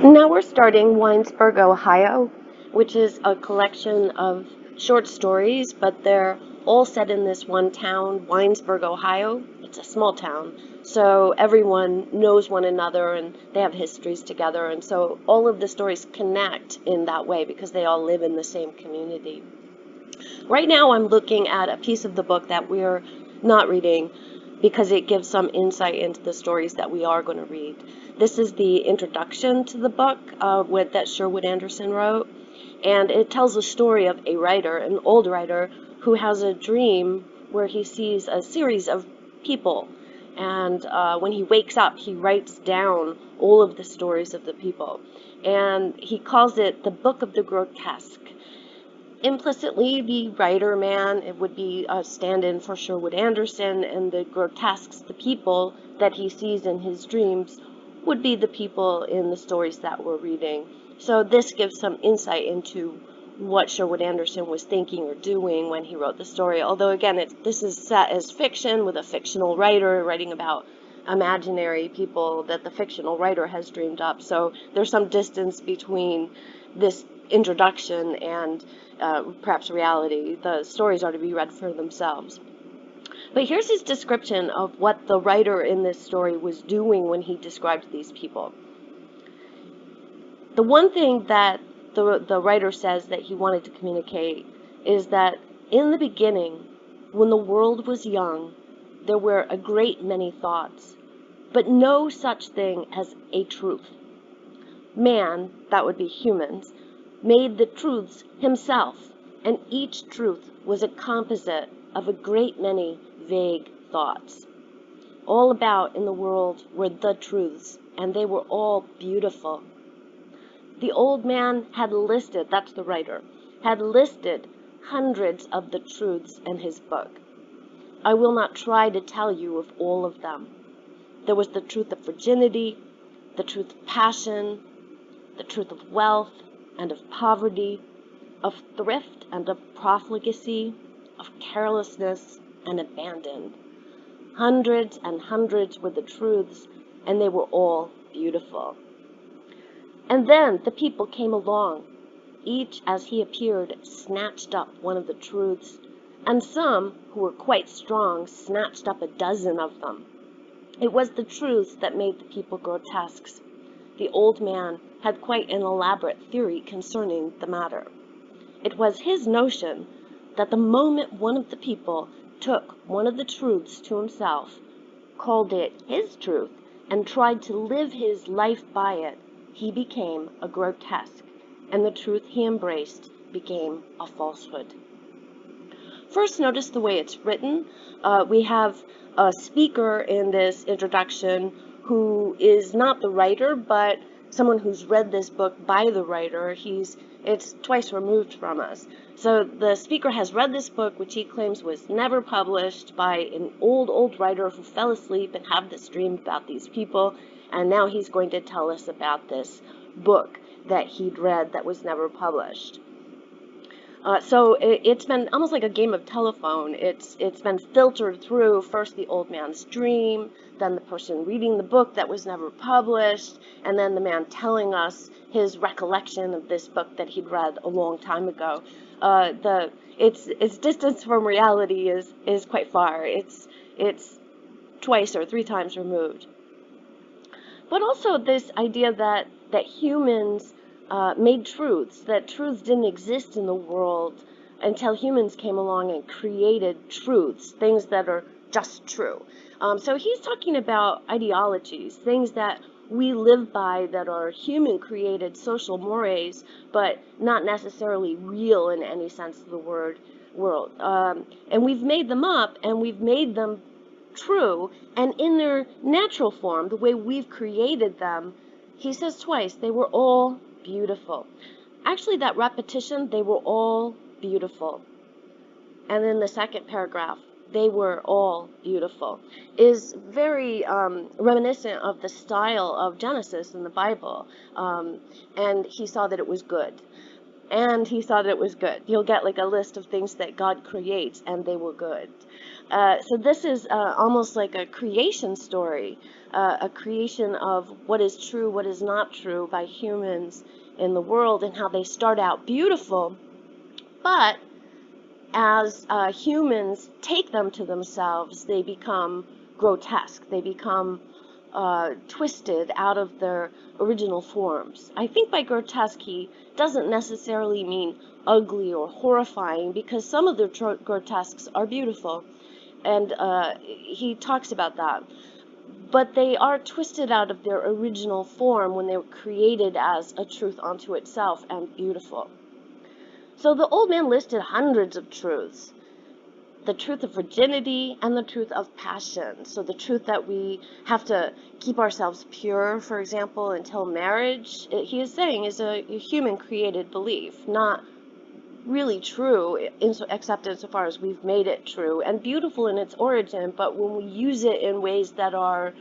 Now we're starting Winesburg, Ohio, which is a collection of short stories, but they're all set in this one town, Winesburg, Ohio. It's a small town, so everyone knows one another and they have histories together, and so all of the stories connect in that way because they all live in the same community. Right now I'm looking at a piece of the book that we're not reading because it gives some insight into the stories that we are going to read. This is the introduction to the book that Sherwood Anderson wrote, and it tells a story of a writer, an old writer, who has a dream where he sees a series of people, and when he wakes up, he writes down all of the stories of the people, and he calls it the Book of the Grotesque. Implicitly, the writer man, it would be a stand-in for Sherwood Anderson, and the grotesques, the people that he sees in his dreams, would be the people in the stories that we're reading. So this gives some insight into what Sherwood Anderson was thinking or doing when he wrote the story. Although, again, this is set as fiction with a fictional writer writing about imaginary people that the fictional writer has dreamed up. So there's some distance between this introduction and perhaps reality. The stories are to be read for themselves. But here's his description of what the writer in this story was doing when he described these people. The one thing that the writer says that he wanted to communicate is that in the beginning, when the world was young, there were a great many thoughts, but no such thing as a truth. Man, that would be humans, made the truths himself, and each truth was a composite of a great many vague thoughts. All about in the world were the truths, and they were all beautiful. The old man had listed, that's the writer, had listed hundreds of the truths in his book. I will not try to tell you of all of them. There was the truth of virginity, the truth of passion, the truth of wealth and of poverty, of thrift and of profligacy, of carelessness and abandon. Hundreds and hundreds were the truths, and they were all beautiful. And then the people came along. Each, as he appeared, snatched up one of the truths, and some, who were quite strong, snatched up a dozen of them. It was the truths that made the people grotesques. The old man had quite an elaborate theory concerning the matter. It was his notion that the moment one of the people took one of the truths to himself, called it his truth, and tried to live his life by it, he became a grotesque, and the truth he embraced became a falsehood. First, notice the way it's written. We have a speaker in this introduction who is not the writer, but someone who's read this book by the writer. It's twice removed from us. So the speaker has read this book, which he claims was never published, by an old writer who fell asleep and had this dream about these people, and now he's going to tell us about this book that he'd read that was never published. So it's been almost like a game of telephone. It's been filtered through first the old man's dream, then the person reading the book that was never published, and then the man telling us his recollection of this book that he'd read a long time ago. Its distance from reality is quite far. It's twice or three times removed. But also this idea that humans made truths, that truths didn't exist in the world until humans came along and created truths, things that are just true. So he's talking about ideologies, things that we live by that are human-created social mores, but not necessarily real in any sense of the world. And we've made them up, and we've made them true, and in their natural form, the way we've created them, he says twice, they were all beautiful. Actually, that repetition, they were all beautiful. And then the second paragraph, they were all beautiful, is very reminiscent of the style of Genesis in the Bible. And he saw that it was good. And he saw that it was good. You'll get like a list of things that God creates, and they were good. So this is almost like a creation story, a creation of what is true, what is not true by humans in the world, and how they start out beautiful, but as humans take them to themselves, they become grotesque. They become twisted out of their original forms. I think by grotesque, he doesn't necessarily mean ugly or horrifying, because some of the grotesques are beautiful, and he talks about that. But they are twisted out of their original form when they were created as a truth unto itself and beautiful. So the old man listed hundreds of truths. The truth of virginity and the truth of passion. So the truth that we have to keep ourselves pure, for example, until marriage, he is saying is a human created belief, not really true except insofar as we've made it true and beautiful in its origin, but when we use it in ways that are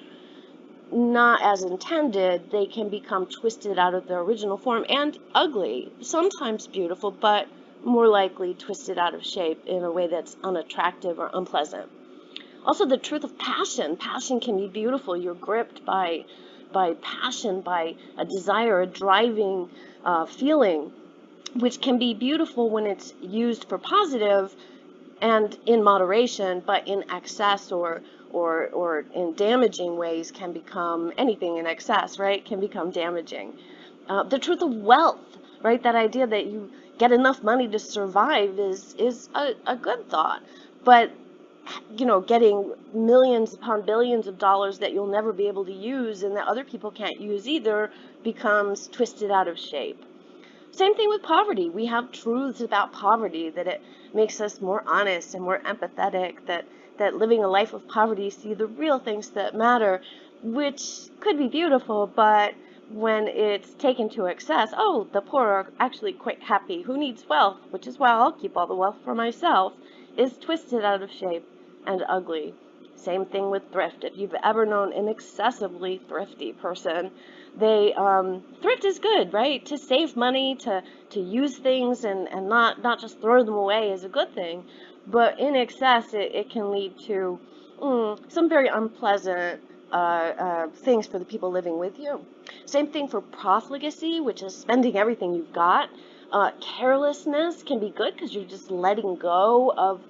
not as intended, they can become twisted out of their original form and ugly, sometimes beautiful, but more likely twisted out of shape in a way that's unattractive or unpleasant. Also, the truth of passion. Passion can be beautiful. You're gripped by passion, by a desire, a driving feeling, which can be beautiful when it's used for positive and in moderation, but in excess or in damaging ways can become anything in excess, right? Can become damaging. The truth of wealth, right? That idea that you get enough money to survive is a good thought, but getting millions upon billions of dollars that you'll never be able to use and that other people can't use either becomes twisted out of shape. Same thing with poverty. We have truths about poverty, that it makes us more honest and more empathetic, that living a life of poverty, see the real things that matter, which could be beautiful, but when it's taken to excess, oh, the poor are actually quite happy. Who needs wealth? Which is why I'll keep all the wealth for myself, is twisted out of shape and ugly. Same thing with thrift. If you've ever known an excessively thrifty person, thrift is good, right? To save money, to use things and not just throw them away is a good thing. But in excess, it can lead to some very unpleasant things for the people living with you. Same thing for profligacy, which is spending everything you've got. Carelessness can be good because you're just letting go of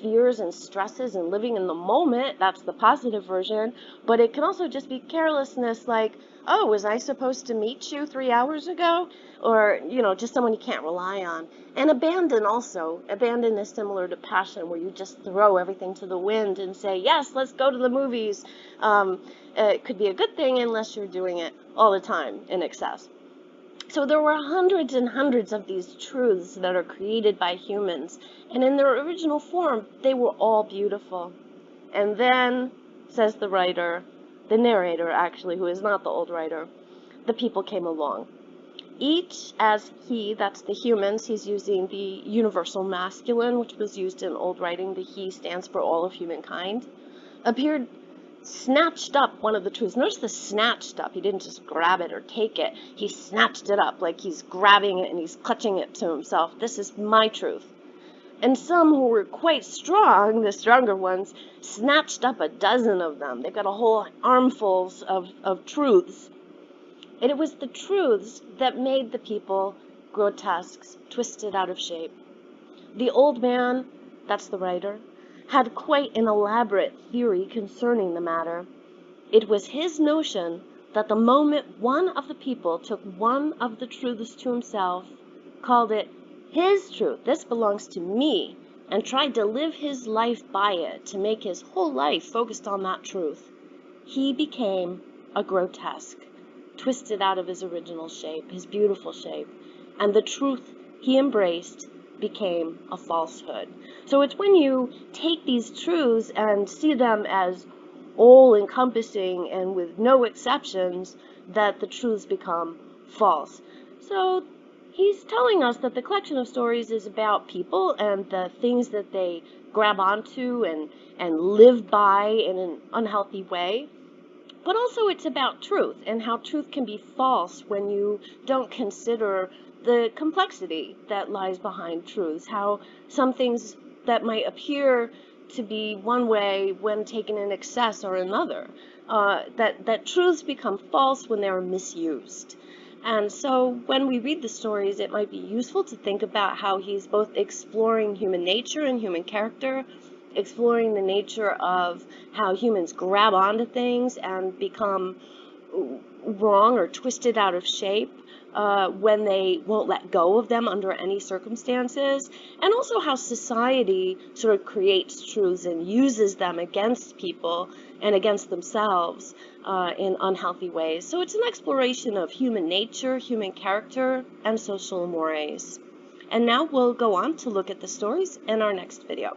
fears and stresses and living in the moment. That's the positive version. But it can also just be carelessness, like, oh, was I supposed to meet you 3 hours ago? Or, just someone you can't rely on. And abandon also. Abandon is similar to passion, where you just throw everything to the wind and say, yes, let's go to the movies. It could be a good thing unless you're doing it all the time in excess. So there were hundreds and hundreds of these truths that are created by humans, and in their original form, they were all beautiful. And then, says the writer, the narrator actually, who is not the old writer, the people came along. Each as he, that's the humans, he's using the universal masculine, which was used in old writing, the he stands for all of humankind, appeared snatched up one of the truths. Notice the snatched up. He didn't just grab it or take it. He snatched it up like he's grabbing it and he's clutching it to himself. This is my truth. And some who were quite strong, the stronger ones, snatched up a dozen of them. They've got a whole armfuls of truths. And it was the truths that made the people grotesques, twisted out of shape. The old man, that's the writer, had quite an elaborate theory concerning the matter. It was his notion that the moment one of the people took one of the truths to himself, called it his truth, this belongs to me, and tried to live his life by it, to make his whole life focused on that truth, he became a grotesque, twisted out of his original shape, his beautiful shape, and the truth he embraced became a falsehood. So it's when you take these truths and see them as all-encompassing and with no exceptions that the truths become false. So he's telling us that the collection of stories is about people and the things that they grab onto and live by in an unhealthy way. But also it's about truth and how truth can be false when you don't consider the complexity that lies behind truths, how some things that might appear to be one way when taken in excess or another. That truths become false when they are misused. And so when we read the stories, it might be useful to think about how he's both exploring human nature and human character, exploring the nature of how humans grab onto things and become wrong or twisted out of shape when they won't let go of them under any circumstances, and also how society sort of creates truths and uses them against people and against themselves in unhealthy ways. So it's an exploration of human nature, human character, and social mores. And now we'll go on to look at the stories in our next video.